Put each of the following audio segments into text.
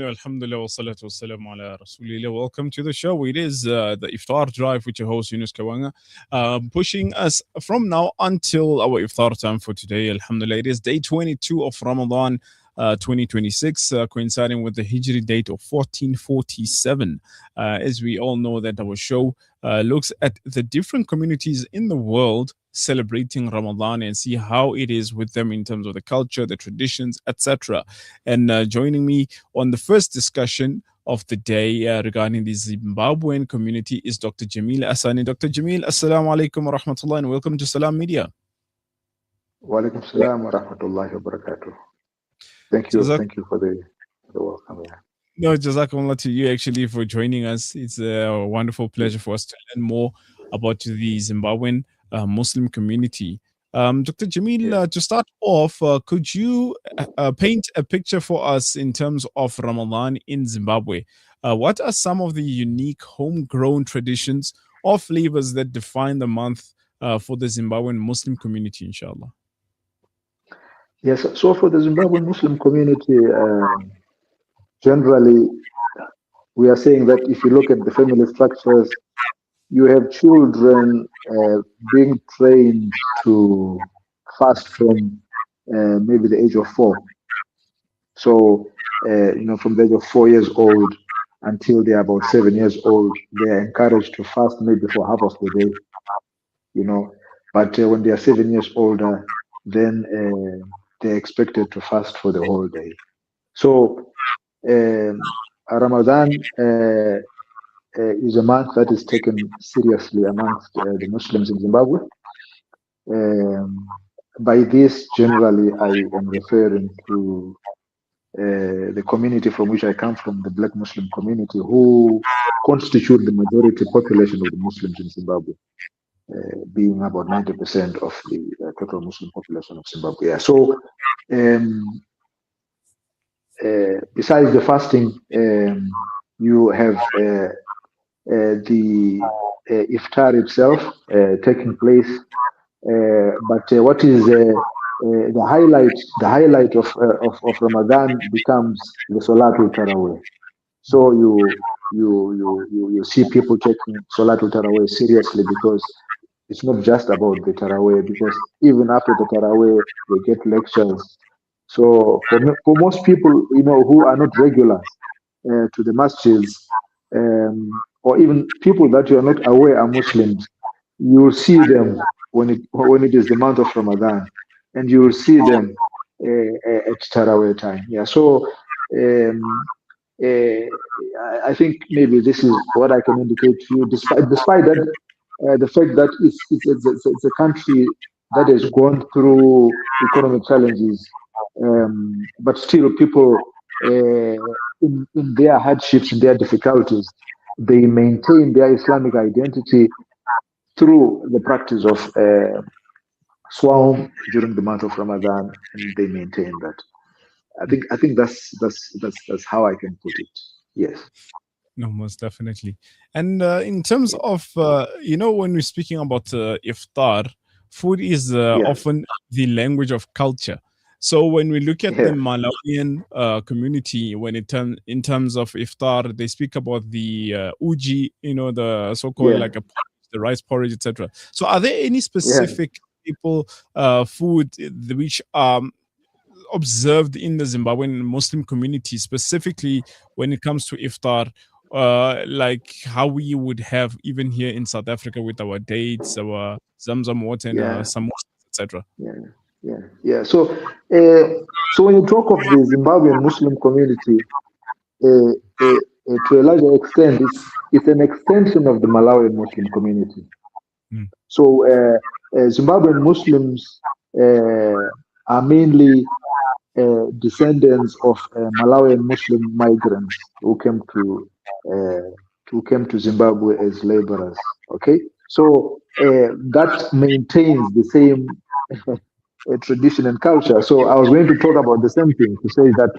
Bismillah, alhamdulillah, wa salatu wa salamu ala rasulillah. Welcome to the show. It is the Iftar Drive with your host, Yunus Kawanga, pushing us from now until our Iftar time for today. Alhamdulillah, it is day 22 of Ramadan 2026, coinciding with the Hijri date of 1447. As we all know that our show looks at the different communities in the world celebrating Ramadan and see how it is with them in terms of the culture, the traditions, etc. And joining me on the first discussion of the day regarding the Zimbabwean community is Dr. Jameel Asani. Dr. Jameel, assalamu alaikum wa rahmatullah and welcome to Salam Media. Wa alaikum salam wa rahmatullahi wa barakatuh. Thank you for the welcome. Yeah. No, jazakumullah to you actually for joining us. It's a wonderful pleasure for us to learn more about the Zimbabwean Muslim community. Dr. Jameel, to start off, could you paint a picture for us in terms of Ramadan in Zimbabwe? What are some of the unique homegrown traditions or flavors that define the month for the Zimbabwean Muslim community, inshallah? Yes, so for the Zimbabwean Muslim community, generally, we are saying that if you look at the family structures, you have children being trained to fast from maybe the age of 4. So, from the age of 4 years old until they are about 7 years old, they are encouraged to fast maybe for half of the day, But when they are 7 years older, then they're expected to fast for the whole day. So, Ramadan is a month that is taken seriously amongst the Muslims in Zimbabwe. By this, generally, I am referring to the community from which I come from, the Black Muslim community, who constitute the majority population of the Muslims in Zimbabwe, being about 90% of the total Muslim population of Zimbabwe. Yeah. So, besides the fasting, you have the iftar itself taking place. But what is the highlight of Ramadan becomes the Salatul Tarawih. So you see people taking Salatul Tarawih seriously, because it's not just about the Tarawih, because even after the Tarawih they get lectures. So for most people, who are not regulars to the masjids, or even people that you are not aware are Muslims, you will see them when it is the month of Ramadan, and you will see them at Tarawih time. Yeah. So I think maybe this is what I can indicate to you. Despite that, the fact that it's a country that has gone through economic challenges, but still people in their hardships, in their difficulties, they maintain their Islamic identity through the practice of Swam during the month of Ramadan, and they maintain that. I think that's how I can put it. Yes. No, most definitely. And in terms of when we're speaking about iftar, food is often the language of culture. So when we look at the Malawian community, in terms of iftar, they speak about the uji, the so-called like the rice porridge, etc. So are there any specific people food which are observed in the Zimbabwean Muslim community, specifically when it comes to iftar, like how we would have even here in South Africa with our dates, our zamzam water, and samosas, etc.? Yeah. So when you talk of the Zimbabwean Muslim community, to a larger extent, it's an extension of the Malawian Muslim community. So Zimbabwean Muslims are mainly descendants of Malawian Muslim migrants who came to Zimbabwe as laborers. Okay, so that maintains the same tradition and culture. So I was going to talk about the same thing, to say that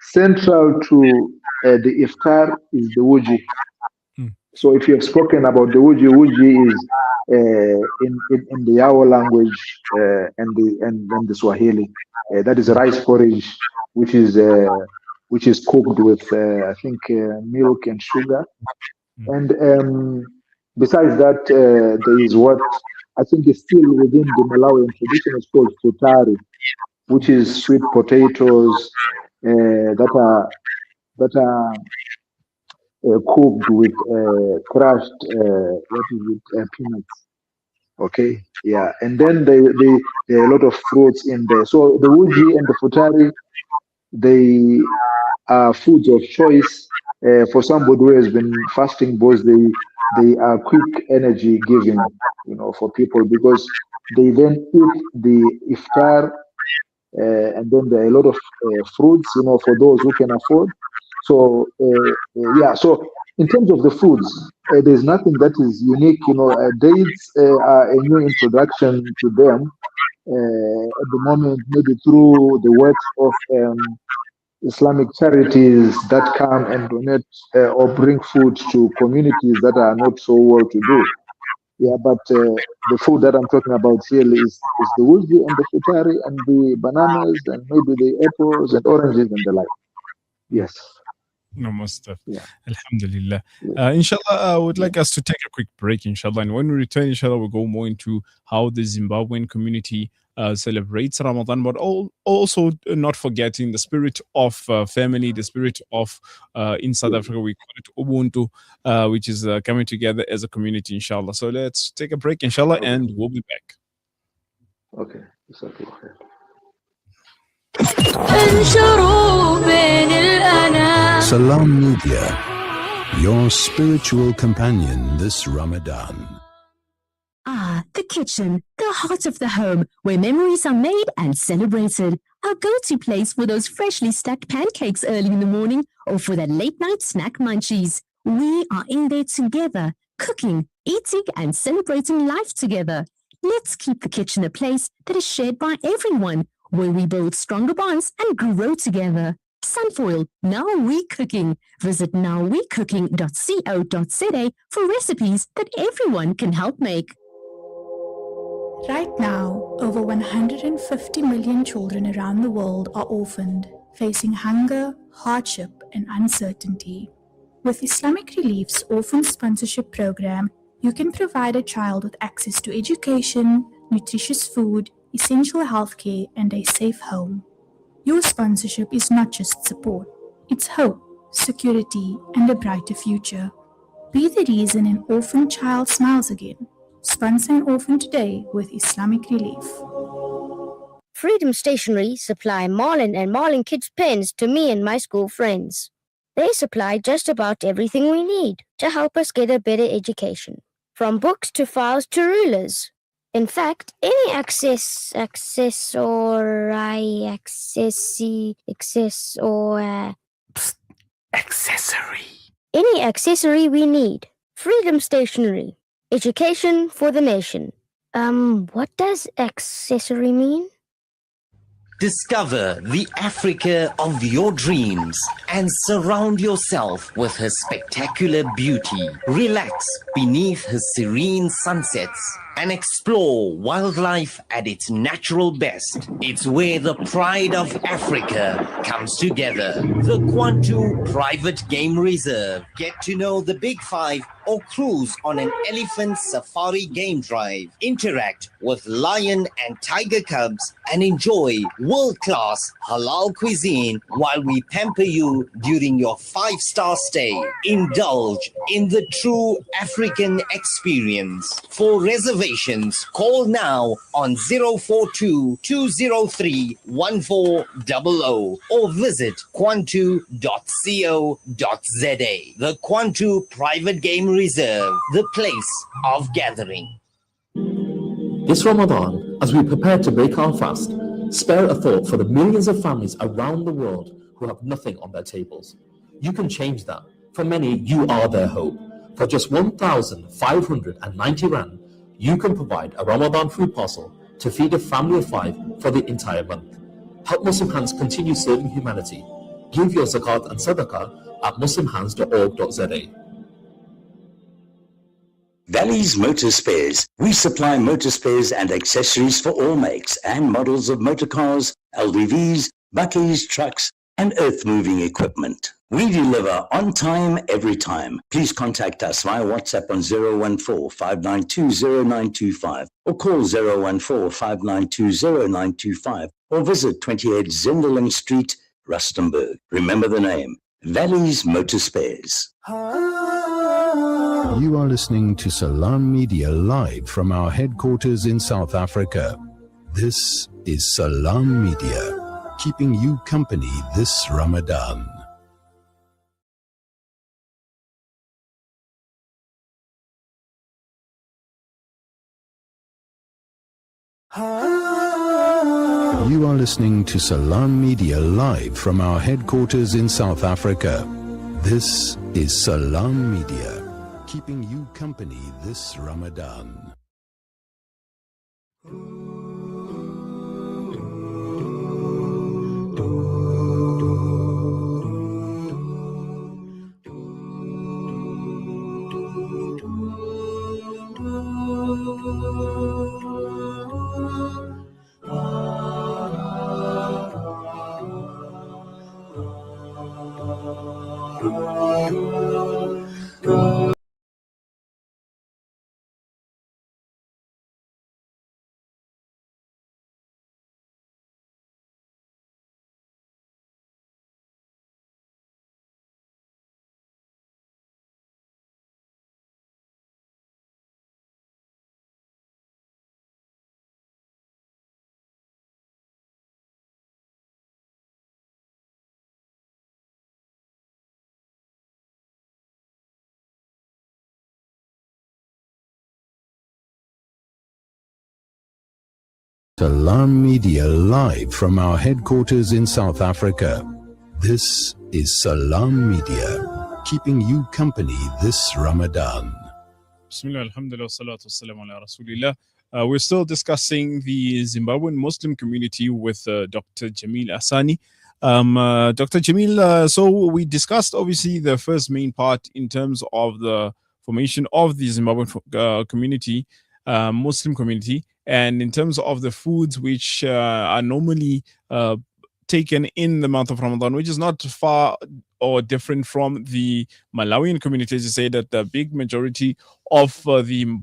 central to the iftar is the wuji. So if you have spoken about the wuji is in the Yao language and the Swahili. That is rice porridge, which is which is cooked with, I think, milk and sugar. Mm. And besides that, there is what I think is still within the Malawian tradition. It's called futari, which is sweet potatoes that are cooked with crushed peanuts. Okay, yeah, and then there are a lot of fruits in there. So the uji and the futari, they are foods of choice for somebody who has been fasting, because they are quick energy giving, for people, because they then eat the iftar, and then there are a lot of fruits, for those who can afford. So yeah, so in terms of the foods, there's nothing that is unique. Dates are a new introduction to them at the moment, maybe through the works of Islamic charities that come and donate or bring food to communities that are not so well to do. Yeah, but the food that I'm talking about really is the uji and the futari and the bananas and maybe the apples and oranges and the like. Yes. No, most of. Yeah. Alhamdulillah. Yeah. Inshallah, I would Yeah. like us to take a quick break, inshallah. And when we return, inshallah, we'll go more into how the Zimbabwean community celebrates Ramadan, but also not forgetting the spirit of family, the spirit of, in South Yeah. Africa, we call it Ubuntu, which is coming together as a community, inshallah. So let's take a break, inshallah, Okay. and we'll be back. Okay. It's okay. انشروا بين الأنام. Salam Media, your spiritual companion this Ramadan. Ah, the kitchen, the heart of the home, where memories are made and celebrated. Our go-to place for those freshly stacked pancakes early in the morning or for that late-night snack munchies. We are in there together, cooking, eating, and celebrating life together. Let's keep the kitchen a place that is shared by everyone, where we build stronger bonds and grow together. Sunfoil, Now We Cooking. Visit nowwecooking.co.za for recipes that everyone can help make. Right now, over 150 million children around the world are orphaned, facing hunger, hardship, and uncertainty. With Islamic Relief's Orphan Sponsorship Program, you can provide a child with access to education, nutritious food, essential healthcare, and a safe home. Your sponsorship is not just support, it's hope, security, and a brighter future. Be the reason an orphan child smiles again. Sponsor an orphan today with Islamic Relief. Freedom Stationery supply Marlin and Marlin Kids pens to me and my school friends. They supply just about everything we need to help us get a better education, from books to files to rulers. In fact, any any accessory we need. Freedom Stationery. Education for the nation. What does accessory mean? Discover the Africa of your dreams and surround yourself with her spectacular beauty. Relax beneath her serene sunsets and explore wildlife at its natural best. It's where the pride of Africa comes together. The Kwantu Private Game Reserve. Get to know the Big Five or cruise on an elephant safari game drive. Interact with lion and tiger cubs and enjoy world-class halal cuisine while we pamper you during your 5-star stay. Indulge in the true African experience. For reservations, call now on 042-203-1400 or visit kwantu.co.za. The Kwantu Private Game Reserve, the place of gathering. This Ramadan, as we prepare to break our fast, spare a thought for the millions of families around the world who have nothing on their tables. You can change that. For many, you are their hope. For just 1,590 Rand, you can provide a Ramadan food parcel to feed a family of 5 for the entire month. Help Muslim Hands continue serving humanity. Give your zakat and sadaqah at muslimhands.org.za. Valley's Motor Spares. We supply motor spares and accessories for all makes and models of motor cars, LDVs, buckies, trucks, and earth-moving equipment. We deliver on time, every time. Please contact us via WhatsApp on 014-592-0925 or call 014-592-0925 or visit 28 Zenderling Street, Rustenburg. Remember the name, Valley's Motor Spares. You are listening to Salam Media live from our headquarters in South Africa. This is Salam Media, keeping you company this Ramadan. You are listening to Salam Media live from our headquarters in South Africa. This is Salam Media, keeping you company this Ramadan. Salam Media live from our headquarters in South Africa. This is Salam Media, keeping you company this Ramadan. Bismillah, alhamdulillah, salatu wassalamu ala rasulillah. We're still discussing the Zimbabwean Muslim community with Dr. Jameel Asani. Dr. Jameel, so we discussed obviously the first main part in terms of the formation of the Zimbabwean community, Muslim community, and in terms of the foods which are normally taken in the month of Ramadan, which is not far or different from the Malawian community. As you say, that the big majority of the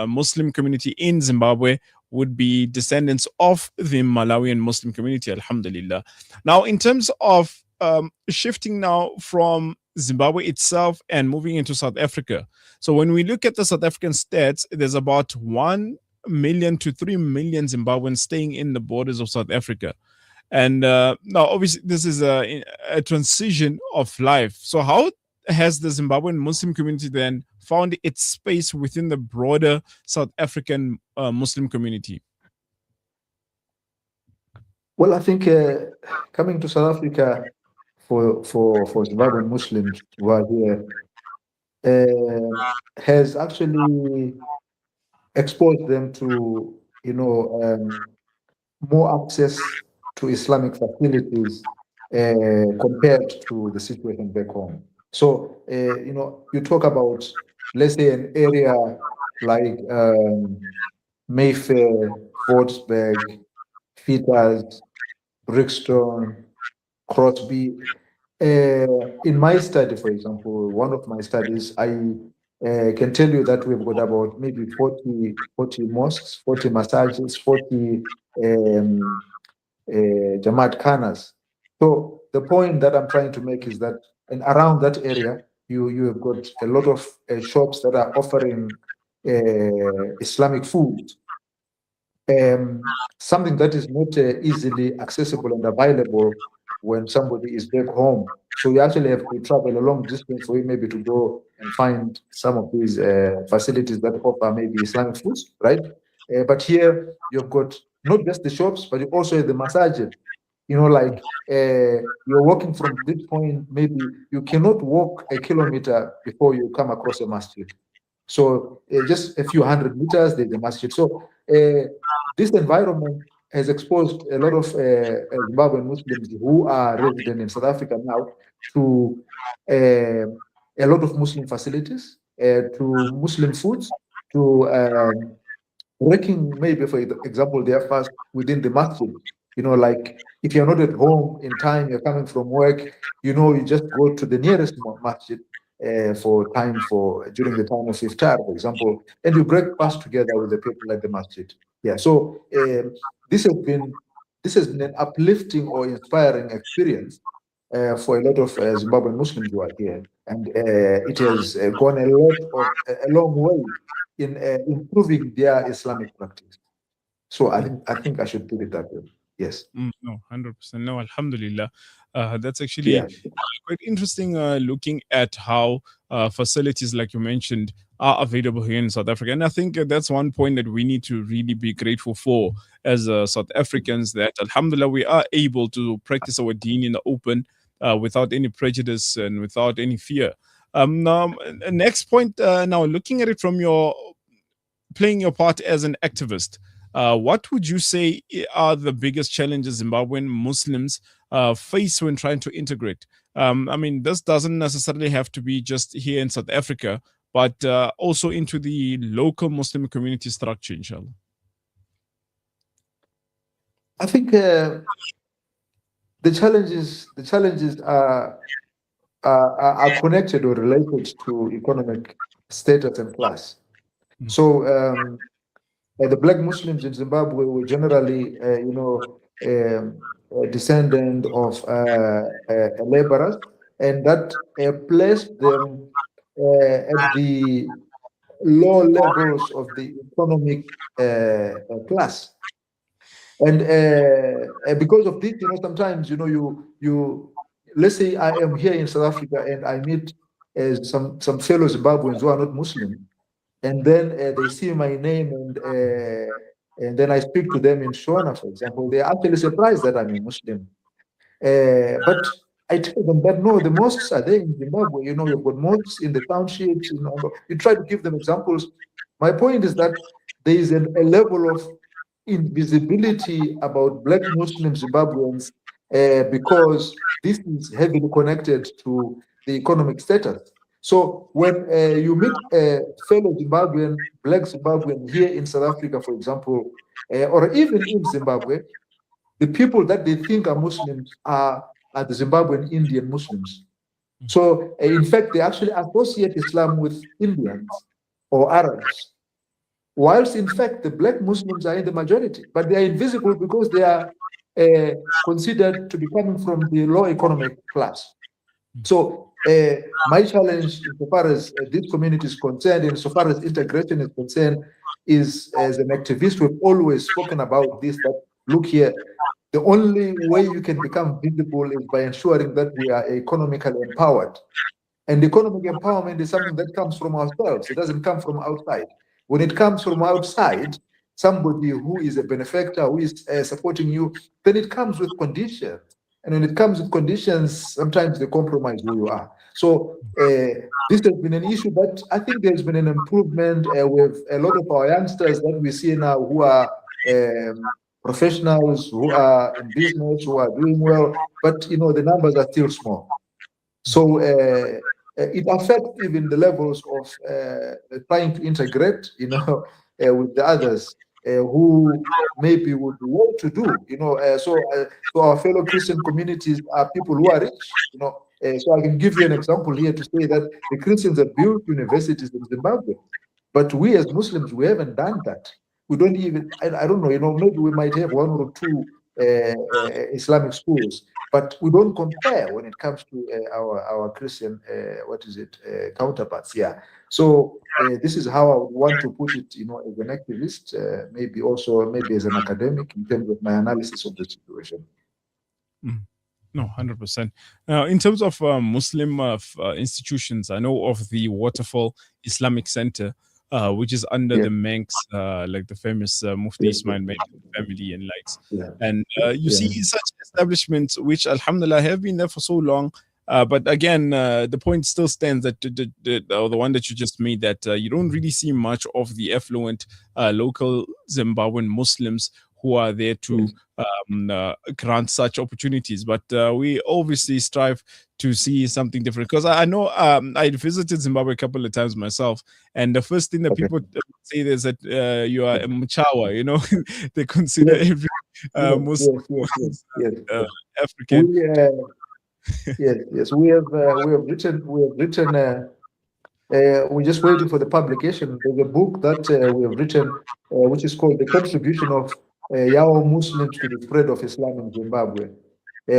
Muslim community in Zimbabwe would be descendants of the Malawian Muslim community, alhamdulillah. Now, in terms of shifting now from Zimbabwe itself and moving into South Africa. So when we look at the South African stats, there's about 1 million to 3 million Zimbabweans staying in the borders of South Africa. And now, obviously, this is a transition of life. So how has the Zimbabwean Muslim community then found its space within the broader South African Muslim community? Well, I think coming to South Africa for Zimbabwean Muslims who are here has actually exposed them to, more access to Islamic facilities compared to the situation back home. So, you talk about, let's say, an area like Mayfair, Fordsburg, Feeters, Brixton, Crosby. In my study, for example, one of my studies, I can tell you that we've got about maybe 40 mosques, 40 massages, 40 Jamaat Khanas. So the point that I'm trying to make is that, and around that area, you have got a lot of shops that are offering Islamic food, something that is not easily accessible and available when somebody is back home. So you actually have to travel a long distance for you maybe to go and find some of these facilities that offer maybe Islamic foods, right? But here you've got not just the shops, but you also have the masajid. You're walking from this point, maybe you cannot walk a kilometer before you come across a masjid. So just a few hundred meters, there's a masjid. So this environment has exposed a lot of Zimbabwean Muslims who are resident in South Africa now to a lot of Muslim facilities, to Muslim foods, to working maybe, for example, their fast within the masjid. Like if you're not at home in time, you're coming from work, you just go to the nearest masjid for time for during the time of iftar, for example, and you break fast together with the people at the masjid. Yeah. So this has been an uplifting or inspiring experience for a lot of Zimbabwean Muslims who are here, and it has gone a long way in improving their Islamic practice. So I think I should put it that way. Yes. No, 100%. No, Alhamdulillah. That's actually Yeah. quite interesting looking at how facilities, like you mentioned, are available here in South Africa. And I think that's one point that we need to really be grateful for as South Africans, that Alhamdulillah, we are able to practice our deen in the open without any prejudice and without any fear. Now, next point, now looking at it from your playing your part as an activist, what would you say are the biggest challenges Zimbabwean Muslims face when trying to integrate? I mean, this doesn't necessarily have to be just here in South Africa, but also into the local Muslim community structure, inshallah. I think the challenges are connected or related to economic status and class. So the Black Muslims in Zimbabwe were generally, descendant of laborers, and that placed them at the low levels of the economic class. And because of this, sometimes, you let's say I am here in South Africa and I meet some fellow Zimbabweans who are not Muslim, and then they see my name and then I speak to them in Shona, for example. They're actually surprised that I'm a Muslim. But I tell them that no, the mosques are there in Zimbabwe. You've got mosques in the townships. You try to give them examples. My point is that there is a level of invisibility about Black Muslim Zimbabweans because this is heavily connected to the economic status. So when you meet a fellow Zimbabwean, Black Zimbabwean here in South Africa, for example, or even in Zimbabwe, the people that they think are Muslims are the Zimbabwean Indian Muslims. So in fact, they actually associate Islam with Indians or Arabs, whilst in fact the Black Muslims are in the majority, but they are invisible because they are considered to be coming from the low economic class. So my challenge, insofar as this community is concerned, and so far as integration is concerned, is as an activist, we've always spoken about this, that look here, the only way you can become visible is by ensuring that we are economically empowered. And economic empowerment is something that comes from ourselves. It doesn't come from outside. When it comes from outside, somebody who is a benefactor, who is supporting you, then it comes with conditions. And when it comes with conditions, sometimes they compromise who you are. So this has been an issue, but I think there's been an improvement with a lot of our youngsters that we see now who are professionals, who are in business, who are doing well, but the numbers are still small. So it affects even the levels of trying to integrate, with the others who maybe would be well to do, so our fellow Christian communities are people who are rich, so I can give you an example here to say that the Christians have built universities in Zimbabwe, but we as Muslims, we haven't done that. We don't even, I don't know, maybe we might have one or two Islamic schools, but we don't compare when it comes to our Christian, counterparts. Yeah. So this is how I would want to put it, as an activist, maybe also maybe as an academic in terms of my analysis of the situation. No, 100%. Now, in terms of Muslim institutions, I know of the Waterfall Islamic Center, which is under the Manx, like the famous Mufti Ismail Manx family and likes. And you see such establishments, which alhamdulillah have been there for so long. But again, the point still stands that the one that you just made, that you don't really see much of the affluent local Zimbabwean Muslims who are there to grant such opportunities. But we obviously strive to see something different, because I know I visited Zimbabwe a couple of times myself, and the first thing that people say is that you are a Mchawa, they consider every Muslim Yes. African. Yes. We're just waiting for the publication. There's a book that we have written, which is called "The Contribution of Yao Muslims to the Spread of Islam in Zimbabwe."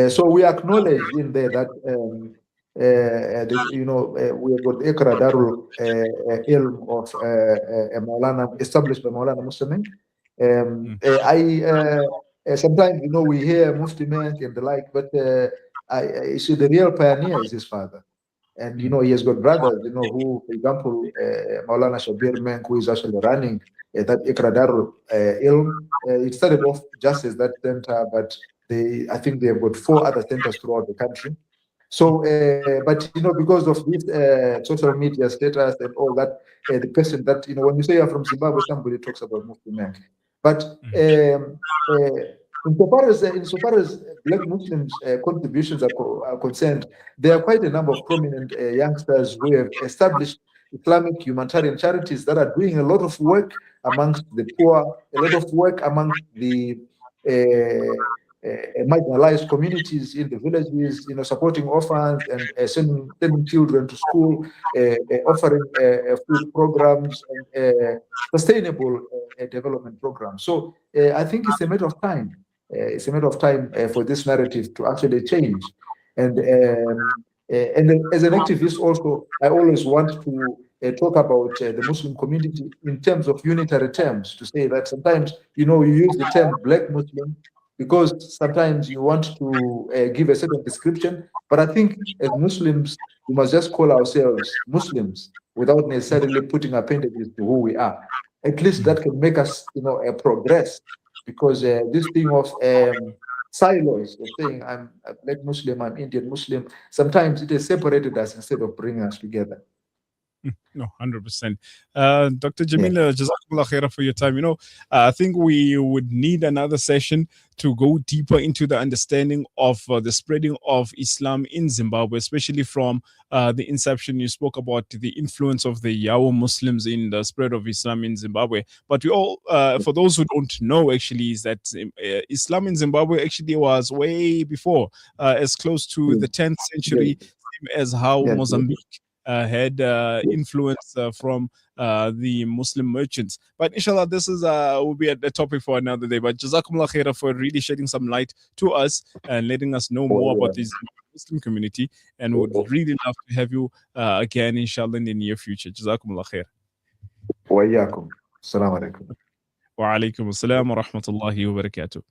So we acknowledge in there that we have got Iqra Darul Ilm of Maulana, established by Maulana Muslim. Sometimes we hear Mufti Menk and the like, but I see the real pioneer is his father. And he has got brothers, who, for example, Maulana Shabir Menk, who is actually running that Iqra Darul Ilm. It started off just as that center, but I think they have got 4 other centers throughout the country. So, but because of this social media status and all that, the person that when you say you're from Zimbabwe, somebody talks about Mufti Menk. But insofar as Black Muslims' contributions are concerned, there are quite a number of prominent youngsters who have established Islamic humanitarian charities that are doing a lot of work amongst the poor, a lot of work amongst the marginalized communities in the villages, supporting orphans and sending children to school, offering food programs and sustainable development programs. So I think it's a matter of time. It's a matter of time for this narrative to actually change. And as an activist also, I always want to talk about the Muslim community in terms of unitary terms, to say that sometimes, you use the term Black Muslim because sometimes you want to give a certain description. But I think as Muslims, we must just call ourselves Muslims without necessarily putting appendages to who we are. At least that can make us, progress. Because this thing of silos, of saying I'm a Black Muslim, I'm Indian Muslim, sometimes it has separated us instead of bringing us together. No, 100%. Dr. Jameel, Jazakumullah khairah for your time. I think we would need another session to go deeper into the understanding of the spreading of Islam in Zimbabwe, especially from the inception. You spoke about the influence of the Yao Muslims in the spread of Islam in Zimbabwe. But we all, for those who don't know, actually, is that Islam in Zimbabwe actually was way before, as close to the 10th century, same as how Mozambique had influence from the Muslim merchants. But inshallah, this is will be a topic for another day. But Jazakumullah khairah for really shedding some light to us and letting us know more about this Muslim community. And would really love to have you again, inshallah, in the near future. Jazakumullah khair. Wa iyaakum. Assalamu alaikum. Wa alaikum assalam wa rahmatullahi wa barakatuh.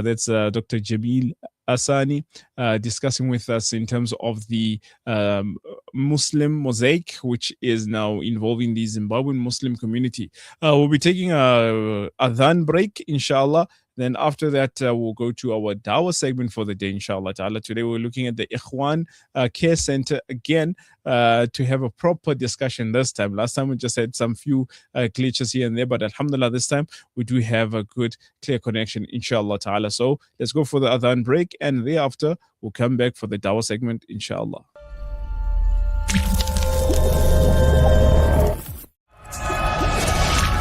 That's Dr. Jameel Asani discussing with us in terms of the Muslim Mosaic, which is now involving the Zimbabwean Muslim community. We'll be taking a adhan break, inshallah. Then after that, we'll go to our Dawah segment for the day, inshallah ta'ala. Today, we're looking at the Ikhwan Care Center again to have a proper discussion this time. Last time, we just had some few glitches here and there, but alhamdulillah, this time, we do have a good, clear connection, inshallah ta'ala. So let's go for the adhan break, and thereafter, we'll come back for the Dawah segment, inshallah.